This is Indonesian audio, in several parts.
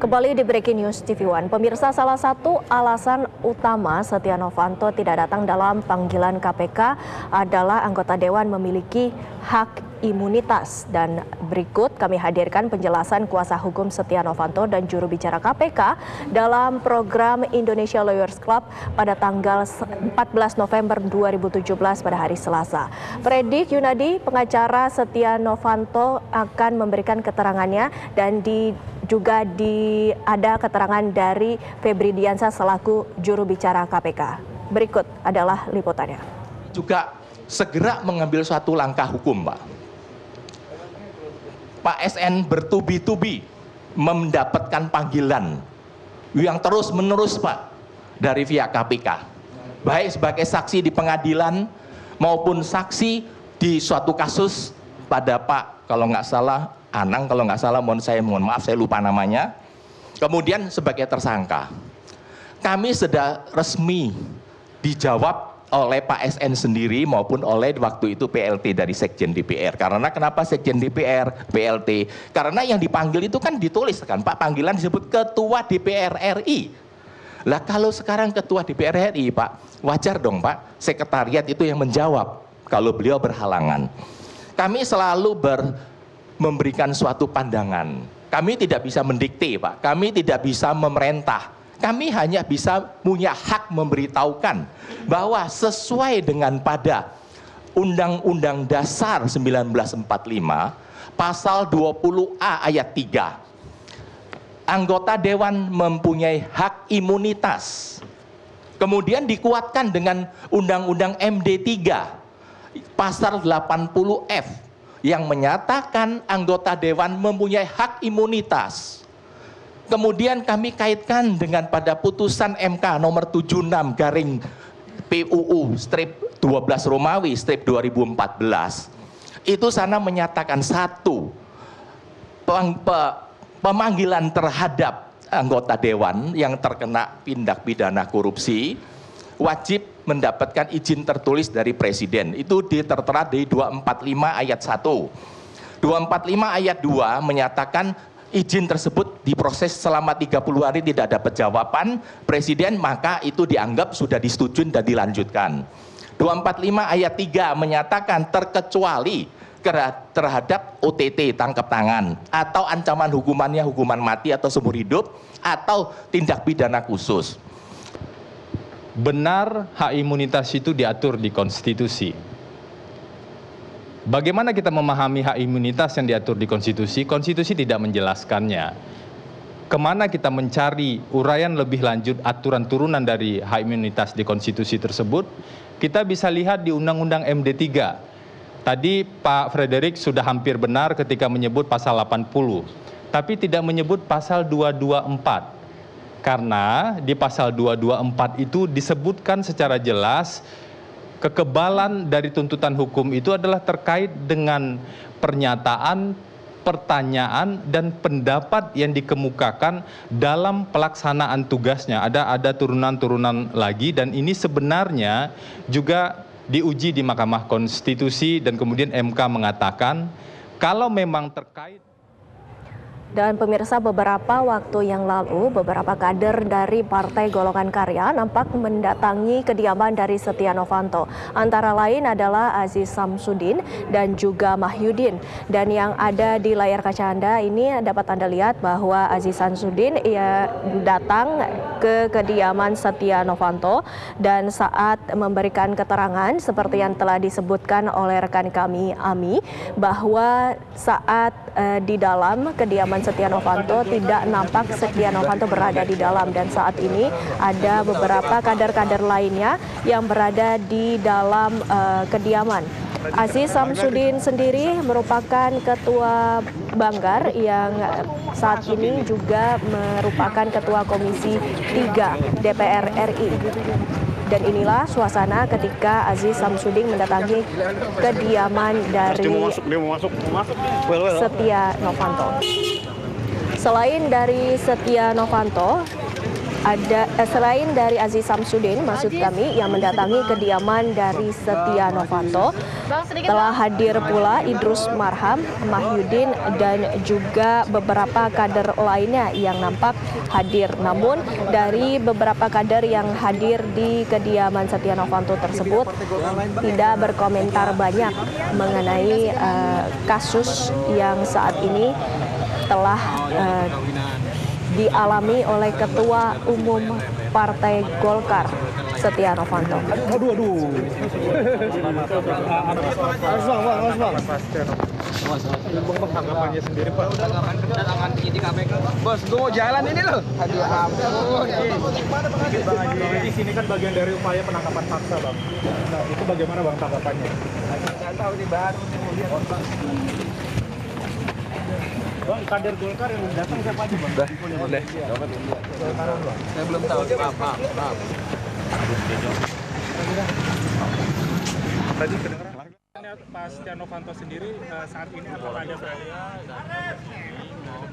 Kembali di Breaking News TV One. Pemirsa, salah satu alasan utama Setia Novanto tidak datang dalam panggilan KPK adalah anggota Dewan memiliki hak imunitas. Dan berikut kami hadirkan penjelasan kuasa hukum Setia Novanto dan juru bicara KPK dalam program Indonesia Lawyers Club pada tanggal 14 November 2017 pada hari Selasa. Fredrik Yunadi, pengacara Setia Novanto, akan memberikan keterangannya dan juga ada keterangan dari Febri Diansyah selaku juru bicara KPK. Berikut adalah liputannya. Juga segera mengambil suatu langkah hukum, Pak. Pak SN bertubi-tubi mendapatkan panggilan yang terus-menerus, Pak, dari pihak KPK. Baik sebagai saksi di pengadilan maupun saksi di suatu kasus pada Pak, kalau nggak salah, Anang, kalau nggak salah, mohon maaf, saya lupa namanya. Kemudian sebagai tersangka. Kami sudah resmi dijawab oleh Pak SN sendiri maupun oleh waktu itu PLT dari Sekjen DPR. Karena kenapa Sekjen DPR, PLT? Karena yang dipanggil itu kan ditulis kan, Pak, panggilan disebut Ketua DPR RI. Lah kalau sekarang Ketua DPR RI, Pak, wajar dong, Pak, sekretariat itu yang menjawab kalau beliau berhalangan. Kami selalu memberikan suatu pandangan. Kami tidak bisa mendikte, Pak. Kami tidak bisa memerintah. Kami hanya bisa punya hak memberitahukan bahwa sesuai dengan pada Undang-Undang Dasar 1945 pasal 20A ayat 3. Anggota dewan mempunyai hak imunitas. Kemudian dikuatkan dengan Undang-Undang MD 3 pasal 80F yang menyatakan anggota dewan mempunyai hak imunitas. Kemudian kami kaitkan dengan pada putusan MK nomor 76 garing PUU strip 12 Romawi strip 2014. Itu sana menyatakan satu, pemanggilan terhadap anggota dewan yang terkena tindak pidana korupsi wajib mendapatkan izin tertulis dari Presiden. Itu tertera di 245 ayat 1. 245 ayat 2 menyatakan izin tersebut diproses selama 30 hari tidak dapat jawaban Presiden, maka itu dianggap sudah disetujui dan dilanjutkan. 245 ayat 3 menyatakan terkecuali terhadap OTT, tangkap tangan, atau ancaman hukumannya hukuman mati atau seumur hidup, atau tindak pidana khusus. Benar, hak imunitas itu diatur di konstitusi. Bagaimana kita memahami hak imunitas yang diatur di konstitusi? Konstitusi tidak menjelaskannya. Kemana kita mencari uraian lebih lanjut aturan turunan dari hak imunitas di konstitusi tersebut? Kita bisa lihat di Undang-Undang MD 3. Tadi Pak Fredrik sudah hampir benar ketika menyebut pasal 80, tapi tidak menyebut pasal 224. Karena di pasal 224 itu disebutkan secara jelas kekebalan dari tuntutan hukum itu adalah terkait dengan pernyataan, pertanyaan, dan pendapat yang dikemukakan dalam pelaksanaan tugasnya. Ada turunan-turunan lagi, dan ini sebenarnya juga diuji di Mahkamah Konstitusi, dan kemudian MK mengatakan kalau memang terkait. Dan pemirsa, beberapa waktu yang lalu, beberapa kader dari Partai Golongan Karya nampak mendatangi kediaman dari Setia Novanto. Antara lain adalah Aziz Samsudin dan juga Mahyudin. Dan yang ada di layar kaca Anda ini dapat Anda lihat bahwa Aziz Samsudin ia datang ke kediaman Setia Novanto, dan saat memberikan keterangan seperti yang telah disebutkan oleh rekan kami Ami, bahwa saat di dalam kediaman Setia Novanto tidak nampak Setia Novanto berada di dalam, dan saat ini ada beberapa kader-kader lainnya yang berada di dalam kediaman. Aziz Samsudin sendiri merupakan ketua Banggar yang saat ini juga merupakan ketua Komisi 3 DPR RI. Dan inilah suasana ketika Aziz Samsudin mendatangi kediaman dari Setia Novanto. Selain dari Setia Novanto, selain dari Aziz Samsudin, maksud kami yang mendatangi kediaman dari Setia Novanto, telah hadir pula Idrus Marham, Mahyudin, dan juga beberapa kader lainnya yang nampak hadir. Namun dari beberapa kader yang hadir di kediaman Setia Novanto tersebut tidak berkomentar banyak mengenai kasus yang saat ini telah dialami oleh Ketua Umum Partai Golkar, Setia Novanto. Aduh. Awas bang. Bang, tanggapannya sendiri Pak. Tanggapan kedatangan penyidik KPK. Bos, gue mau jalan ini loh. Aduh ampun. Bang Haji, di sini kan bagian dari upaya penangkapan paksa bang. Nah itu bagaimana bang tanggapannya? Nggak tahu nih baru lihat. Bang, kader Golkar yang datang siapa aja bang? Boleh. Saya belum tahu. Maaf. Tadi kedengeran. Pak Setia Novanto sendiri saat ini apakah ada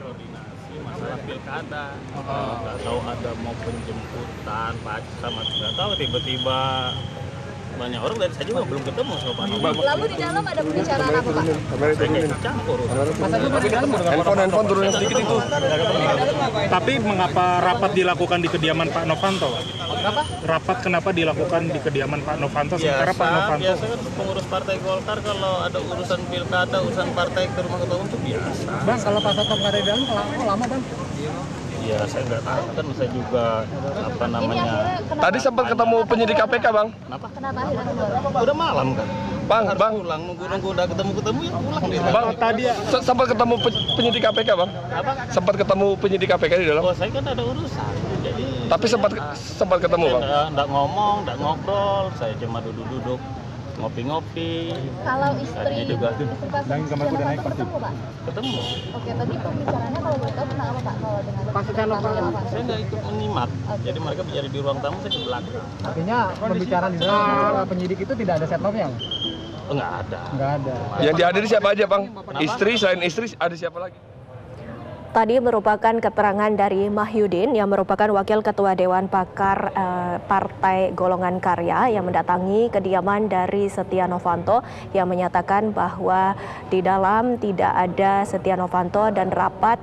koordinasi masalah pilkada, nggak tahu ada mau penjemputan paksa, nggak tahu tiba-tiba banyak orang dari saya juga belum ketemu sama Pak Novanto. Lalu di dalam ada pembicaraan apa Pak? Saya kayak campur. handphone turunin sedikit itu. Tapi mengapa rapat dilakukan di kediaman Pak Novanto? Rapat kenapa dilakukan di kediaman Pak Novanto sementara Pak Novanto? Biasa kan pengurus Partai Golkar kalau ada urusan pilkada, urusan partai ke rumah ketua umum itu biasa. Bang, kalau Pak Setnov nggak ada di dalam, kok lama bang? Ya saya nggak tahu kan, saya juga apa Ini namanya. akhirnya kenapa? Tadi sempat ketemu penyidik KPK, Bang. Kenapa? Kenapa akhirnya keluar? Udah malam kan. Bang, Harus Bang. pulang, nunggu udah ketemu ya pulang dia. Bang, Tadi ya. sempat ketemu penyidik KPK, Bang. Apa? Sempat ketemu penyidik KPK di dalam. Oh, saya kan ada urusan. Jadi Tapi sempat ketemu, Bang. Nggak ngomong, nggak ngobrol, saya cuma duduk-duduk ngopi-ngopi. Kalau istri Tadinya juga Pak Setia Novanto ketemu Pak? ketemu. Oke, tadi pembicaraannya kalau boleh tahu tentang apa Pak? Kalau dengan Pak Setia Novanto. Saya nggak ikut menyimak. Jadi mereka bicara di ruang tamu, saya ke belakang. Artinya pembicaraan di dalam penyidik itu tidak ada setnopnya? Oh, nggak ada. Nggak ada. Yang dihadiri siapa aja, Bang? Istri, selain istri ada siapa lagi? Tadi merupakan keterangan dari Mahyudin yang merupakan Wakil Ketua Dewan Pakar Partai Golongan Karya yang mendatangi kediaman dari Setia Novanto yang menyatakan bahwa di dalam tidak ada Setia Novanto dan rapat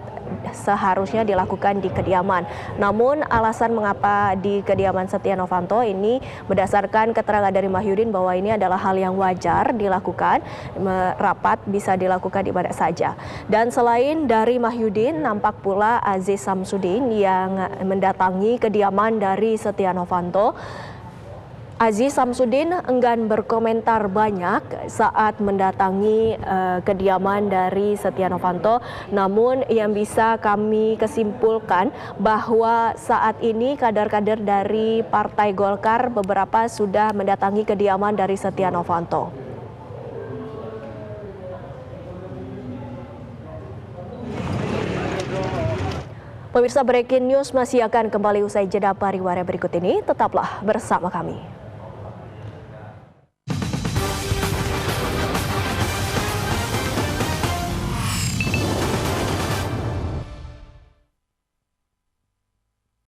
seharusnya dilakukan di kediaman. Namun alasan mengapa di kediaman Setia Novanto ini berdasarkan keterangan dari Mahyudin bahwa ini adalah hal yang wajar dilakukan, rapat bisa dilakukan di mana saja. Dan selain dari Mahyudin, nampak pula Aziz Samsudin yang mendatangi kediaman dari Setia Novanto. Aziz Samsudin enggan berkomentar banyak saat mendatangi kediaman dari Setia Novanto. Namun yang bisa kami kesimpulkan bahwa saat ini kader-kader dari Partai Golkar beberapa sudah mendatangi kediaman dari Setia Novanto. Pemirsa, Breaking News masih akan kembali usai jeda pariwara berikut ini. Tetaplah bersama kami.